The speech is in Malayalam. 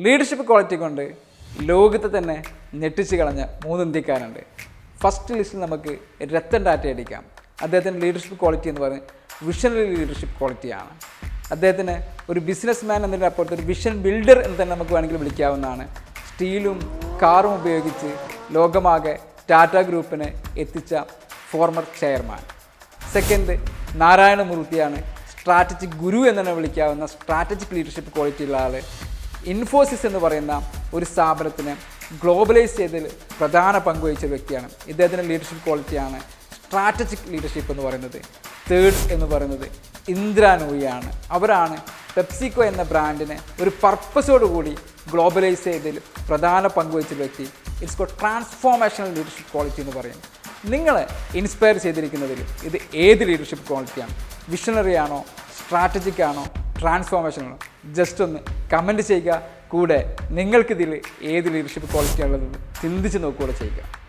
ലീഡർഷിപ്പ് ക്വാളിറ്റി കൊണ്ട് ലോകത്തെ തന്നെ ഞെട്ടിച്ച് കളഞ്ഞ 3 ഇന്ത്യക്കാരുണ്ട്. ഫസ്റ്റ് ലിസ്റ്റിൽ നമുക്ക് രത്തൻ ടാറ്റ അടിക്കാം. അദ്ദേഹത്തിൻ്റെ ലീഡർഷിപ്പ് ക്വാളിറ്റി എന്ന് പറയുന്നത് വിഷണറി ലീഡർഷിപ്പ് ക്വാളിറ്റിയാണ്. അദ്ദേഹത്തിന് ഒരു ബിസിനസ് മാൻ എന്നതിൻ്റെ അപ്പുറത്ത് ഒരു വിഷൻ ബിൽഡർ എന്ന് തന്നെ നമുക്ക് വേണമെങ്കിൽ വിളിക്കാവുന്നതാണ്. സ്റ്റീലും കാറും ഉപയോഗിച്ച് ലോകമാകെ ടാറ്റ ഗ്രൂപ്പിനെ എത്തിച്ച ഫോർമർ ചെയർമാൻ. സെക്കൻഡ് നാരായണമൂർത്തിയാണ്. സ്ട്രാറ്റജിക് ഗുരു എന്ന് തന്നെ വിളിക്കാവുന്ന സ്ട്രാറ്റജിക് ലീഡർഷിപ്പ് ക്വാളിറ്റി ഉള്ള ആൾ. ഇൻഫോസിസ് എന്ന് പറയുന്ന ഒരു സ്ഥാപനത്തിന് ഗ്ലോബലൈസ് ചെയ്തതിൽ പ്രധാന പങ്കുവഹിച്ച വ്യക്തിയാണ്. ഇദ്ദേഹത്തിൻ്റെ ലീഡർഷിപ്പ് ക്വാളിറ്റിയാണ് സ്ട്രാറ്റജിക് ലീഡർഷിപ്പ് എന്ന് പറയുന്നത്. തേർഡ് എന്ന് പറയുന്നത് ഇന്ദിരാ നൂയിയാണ്. അവരാണ് പെപ്സിക്കോ എന്ന ബ്രാൻഡിനെ ഒരു പർപ്പസോടുകൂടി ഗ്ലോബലൈസ് ചെയ്തതിൽ പ്രധാന പങ്കുവഹിച്ച വ്യക്തി. It's called transformational leadership quality എന്ന് പറയും. നിങ്ങളെ ഇൻസ്പയർ ചെയ്തിരിക്കുന്നതിൽ ഇത് ഏത് ലീഡർഷിപ്പ് ക്വാളിറ്റിയാണ്? വിഷണറി ആണോ, സ്ട്രാറ്റജിക് ആണോ, ട്രാൻസ്ഫോർമേഷൻ ആണോ? ജസ്റ്റ് ഒന്ന് കമൻറ്റ് ചെയ്യുക. കൂടെ നിങ്ങൾക്കിതിൽ ഏത് ലീഡർഷിപ്പ് ക്വാളിറ്റി ഉള്ളതെന്ന് ചിന്തിച്ച് നോക്കുകയും ചെയ്യുക.